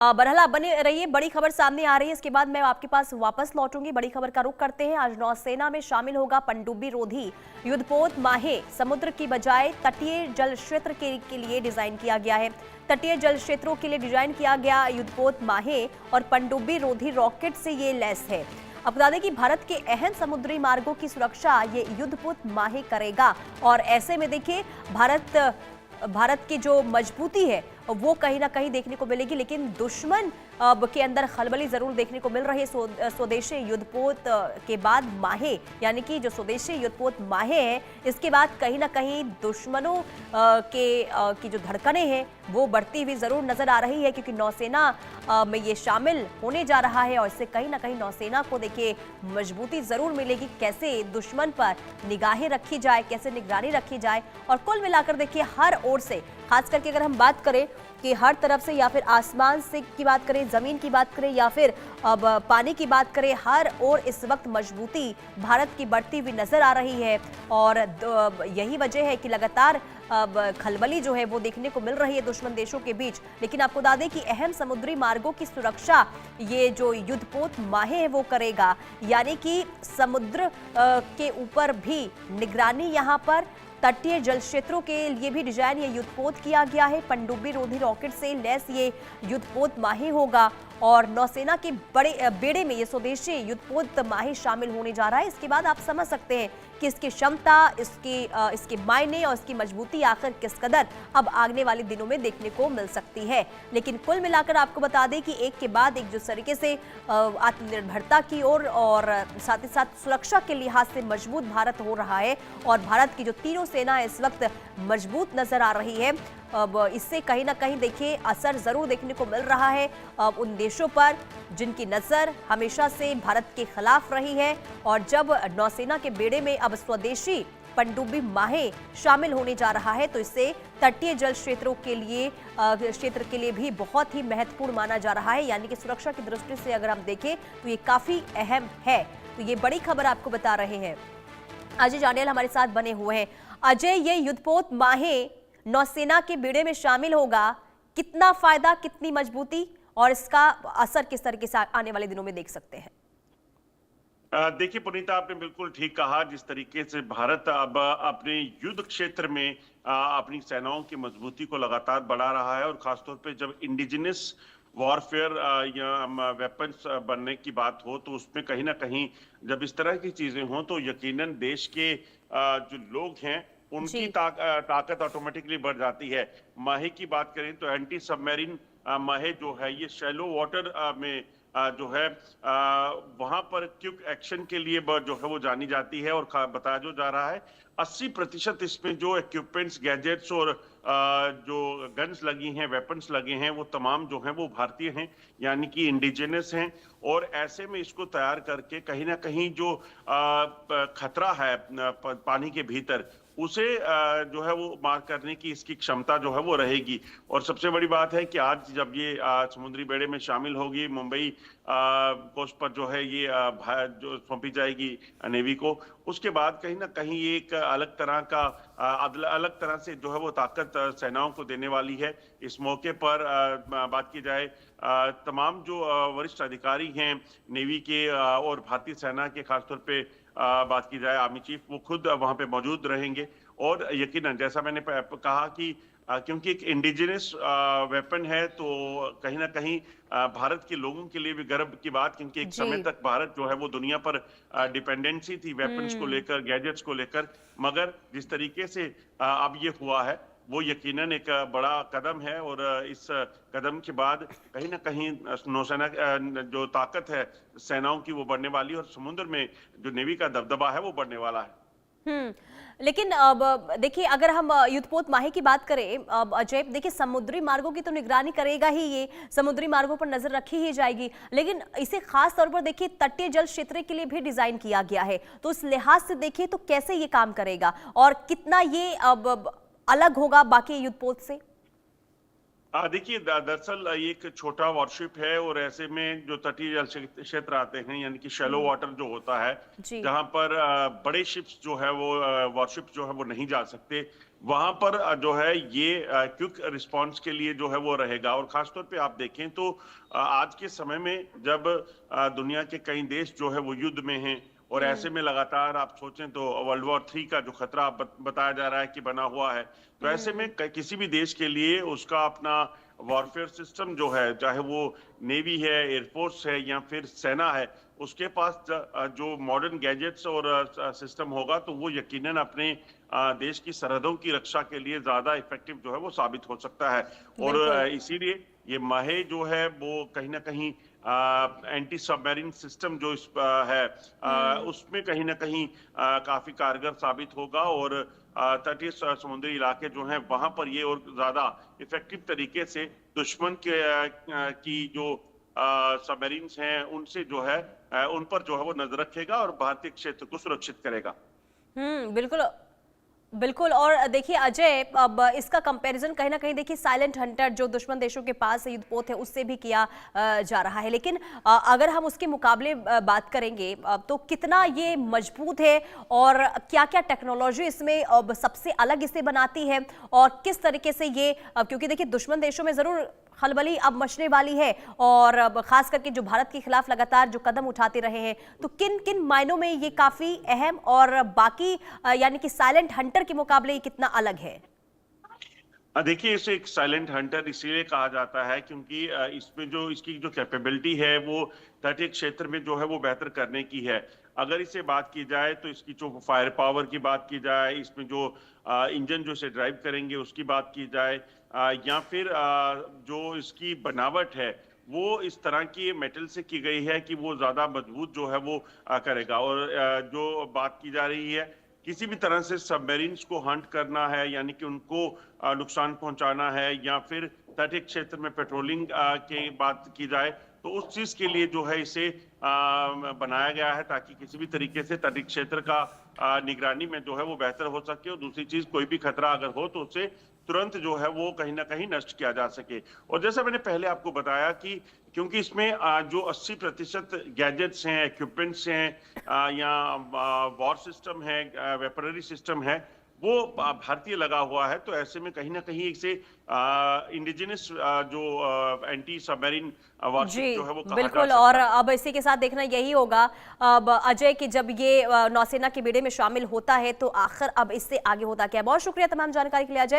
बरहल आप बने रहिए, बड़ी खबर सामने आ रही है। इसके बाद मैं आपके पास वापस लौटूंगी। बड़ी खबर का रुख करते हैं। आज नौसेना में शामिल होगा पनडुब्बी रोधी युद्धपोत माहे। समुद्र की बजाय तटीय जल क्षेत्र के लिए डिजाइन किया गया है। तटीय जल क्षेत्रों के लिए डिजाइन किया गया युद्धपोत माहे और पनडुब्बी रोधी रॉकेट से ये लैस है। अब बता दें कि भारत के अहम समुद्री मार्गों की सुरक्षा ये युद्धपोत माहे करेगा। और ऐसे में देखिए भारत की जो मजबूती है वो कहीं ना कहीं देखने को मिलेगी, लेकिन दुश्मन के अंदर खलबली जरूर देखने को मिल रही है। स्वदेशी युद्धपोत के बाद माहे, यानी कि जो स्वदेशी युद्धपोत माहे है, इसके बाद कहीं ना कहीं दुश्मनों की जो धड़कनें हैं वो बढ़ती हुई जरूर नजर आ रही है, क्योंकि नौसेना में ये शामिल होने जा रहा है। और इससे कहीं ना कहीं नौसेना को देखिए मजबूती जरूर मिलेगी। कैसे दुश्मन पर निगाहें रखी जाए, कैसे निगरानी रखी जाए। और कुल मिलाकर देखिए हर ओर से, खास करके अगर हम बात करें कि हर तरफ से, या फिर आसमान से की बात करें, जमीन की बात करें, या फिर अब पानी की बात करें, हर ओर इस वक्त मजबूती भारत की बढ़ती हुई नजर आ रही है। और यही वजह है कि लगातार अब खलबली जो है वो देखने को मिल रही है दुश्मन देशों के बीच। लेकिन आपको बता दें कि अहम समुद्री मार्गों की सुरक्षा ये जो युद्धपोत माहे है वो करेगा, यानी कि समुद्र के ऊपर भी निगरानी यहाँ पर। तटीय जल क्षेत्रों के लिए भी डिजाइन ये युद्धपोत किया गया है। पनडुब्बी रोधी रॉकेट से लैस ये युद्धपोत माहे होगा और नौसेना के बड़े बेड़े में ये स्वदेशी युद्धपोत माहे शामिल होने जा रहा है। इसके बाद आप समझ सकते हैं कि इसकी क्षमता, इसके मायने और इसकी मजबूती आखिर किस कदर अब आने वाले दिनों में देखने को मिल सकती है। लेकिन कुल मिलाकर आपको बता दें कि एक के बाद एक जिस तरीके से आत्मनिर्भरता की ओर और साथ ही साथ सुरक्षा के लिहाज से मजबूत भारत हो रहा है, और भारत की जो तीनों सेना इस वक्त मजबूत नजर आ रही है। अब इससे कहीं ना कहीं देखिए असर जरूर देखने को मिल रहा है उन देशों पर जिनकी नजर हमेशा से भारत के खिलाफ रही है। और जब नौसेना के बेड़े में अब स्वदेशी पनडुब्बी माहे शामिल होने जा रहा है, तो इससे तटीय जल क्षेत्रों के लिए भी बहुत ही महत्वपूर्ण माना जा रहा है। यानी कि सुरक्षा की दृष्टि से अगर हम देखें तो ये काफी अहम है। तो ये बड़ी खबर आपको बता रहे हैं। अजय जांडेल हमारे साथ बने हुए हैं। अजय, ये युद्धपोत माहे नौसेना के बेड़े में शामिल होगा, कितना फायदा, कितनी मजबूती और इसका असर किस तरीके से आने वाले दिनों में देख सकते हैं? देखिए पुनीता, आपने बिल्कुल ठीक कहा। जिस तरीके से भारत अब अपने युद्ध क्षेत्र में अपनी सेनाओं की मजबूती को लगातार बढ़ा रहा है, और खासतौर पे जब इंडिजिनस वॉरफेयर या वेपन्स बनने की बात हो, तो उसमें कहीं ना कहीं जब इस तरह की चीजें हों तो यकीनन देश के जो लोग हैं उनकी जी। ताकत ऑटोमेटिकली बढ़ जाती है। माहे की बात करें तो एंटी सबमरीन माहे जो है ये शैलो वाटर में जो है वहां पर क्विक एक्शन के लिए जो है वो जानी जाती है। और बताया जो जा रहा है 80% इसमें जो इक्विपमेंट्स, गैजेट्स और जो गन्स लगी हैं, वेपन्स लगे हैं, वो तमाम जो हैं वो भारतीय हैं, यानी कि इंडिजिनस हैं। और ऐसे में इसको तैयार करके कहीं ना कहीं जो खतरा है पानी के भीतर, उसे जो है वो मार करने की इसकी क्षमता जो है वो रहेगी। और सबसे बड़ी बात है कि आज जब ये समुद्री बेड़े में शामिल होगी, मुंबई कोस्ट पर जो है ये जो सौंपी जाएगी नेवी को, उसके बाद कहीं ना कहीं एक अलग तरह का अलग तरह से जो है वो ताकत सेनाओं को देने वाली है। इस मौके पर बात की जाए तमाम जो वरिष्ठ अधिकारी हैं नेवी के और भारतीय सेना के, खासतौर पे बात की जाए आर्मी चीफ, वो खुद वहां पे मौजूद रहेंगे। और यकीनन जैसा मैंने कहा कि क्योंकि एक इंडिजिनस वेपन है, तो कहीं ना कहीं भारत के लोगों के लिए भी गर्व की बात, क्योंकि एक समय जी। तक भारत जो है वो दुनिया पर डिपेंडेंसी थी वेपन्स को लेकर, गैजेट्स को लेकर। मगर जिस तरीके से अब ये हुआ है वो यकीनन एक बड़ा कदम है। और इस कदम के बाद कहीं ना कहीं नौसेना जो ताकत है सेनाओं की वो बढ़ने वाली है, और समुद्र में जो नेवी का दबदबा है वो बढ़ने वाला है। लेकिन अब देखिए अगर हम युद्धपोत माहे की बात करें, अब अजय देखिए समुद्री मार्गों की तो निगरानी करेगा ही, ये समुद्री मार्गों पर नजर रखी ही जाएगी, लेकिन इसे खास तौर पर देखिए तटीय जल क्षेत्र के लिए भी डिजाइन किया गया है। तो उस लिहाज से देखिए तो कैसे ये काम करेगा और कितना ये अब अलग होगा बाकी युद्धपोत से? देखिए दरअसल ये एक छोटा वॉरशिप है, और ऐसे में जो तटीय जल क्षेत्र आते हैं, यानी कि शैलो वाटर जो होता है, जी। जहां पर बड़े शिप्स जो है वो वॉरशिप जो है वो नहीं जा सकते। वहां पर जो है ये क्विक रिस्पांस के लिए जो है वो रहेगा। और खासतौर पे आप देखें तो आज के समय में जब दुनिया के कई देश जो है वो युद्ध में हैं और ऐसे में लगातार आप सोचें तो वर्ल्ड वॉर 3 का जो खतरा बताया जा रहा है कि बना हुआ है, तो ऐसे में किसी भी देश के लिए उसका अपना वॉरफेयर सिस्टम जो है, चाहे वो नेवी है, एयरफोर्स है या फिर सेना है, उसके पास जो मॉडर्न गैजेट्स और सिस्टम होगा तो वो यकीनन अपने देश की सरहदों की रक्षा के लिए ज्यादा इफेक्टिव जो है वो साबित हो सकता है। और बिल्कुल। इसीलिए ये माहे जो है वो कहीं ना कहीं एंटी सबमरीन सिस्टम जो है उसमें कहीं ना कहीं काफी कारगर साबित होगा। और तटीय समुद्री इलाके जो हैं वहां पर ये और ज्यादा इफेक्टिव तरीके से दुश्मन के की जो सबमरीन्स हैं उनसे जो है उन पर जो है वो नजर रखेगा और भारतीय क्षेत्र को सुरक्षित करेगा। बिल्कुल बिल्कुल। और देखिए अजय, अब इसका कंपैरिजन कहीं ना कहीं देखिए साइलेंट हंटर जो दुश्मन देशों के पास युद्धपोत है उससे भी किया जा रहा है, लेकिन अगर हम उसके मुकाबले बात करेंगे तो कितना ये मजबूत है और क्या क्या टेक्नोलॉजी इसमें सबसे अलग इसे बनाती है और किस तरीके से ये क्योंकि देखिए दुश्मन देशों में जरूर खलबली अब मचने वाली है और खास करके जो भारत के खिलाफ लगातार जो कदम उठाते रहे हैं, तो किन किन मायनों में ये काफी अहम और बाकी यानी कि साइलेंट हंटर के मुकाबले ये कितना अलग है? देखिए इसे एक साइलेंट हंटर इसीलिए कहा जाता है क्योंकि इसमें जो इसकी जो कैपेबिलिटी है वो तटीय क्षेत्र में जो है वो बेहतर करने की है। अगर इसे बात की जाए तो इसकी जो फायर पावर की बात की जाए, इसमें जो इंजन जो इसे ड्राइव करेंगे उसकी बात की जाए, या फिर जो इसकी बनावट है वो इस तरह की मेटल से की गई है कि वो ज्यादा मजबूत जो है वो करेगा। और जो बात की जा रही है किसी भी तरह से सबमरीन्स को हंट करना है, यानी कि उनको नुकसान पहुंचाना है, या फिर तटीय क्षेत्र में पेट्रोलिंग की बात की जाए तो उस चीज के लिए जो है इसे बनाया गया है ताकि किसी भी तरीके से तटीय क्षेत्र का निगरानी में जो है वो बेहतर हो सके। और दूसरी चीज, कोई भी खतरा अगर हो तो उसे तुरंत जो है वो कहीं ना कहीं नष्ट किया जा सके। और जैसा मैंने पहले आपको बताया कि क्योंकि इसमें जो 80% गैजेट्स हैं, इक्विपमेंट्स हैं, या वॉर सिस्टम है, वेपनरी सिस्टम है, वो भारतीय लगा हुआ है, तो ऐसे में कहीं ना कहीं इसे इंडिजिनस जो एंटी सबमरीन वारशिप जी जो है वो कहा जा बिल्कुल। और सकता है। अब इसी के साथ देखना यही होगा अब अजय कि जब ये नौसेना के बेड़े में शामिल होता है तो आखिर अब इससे आगे होता क्या है। बहुत शुक्रिया तमाम जानकारी के लिए अजय।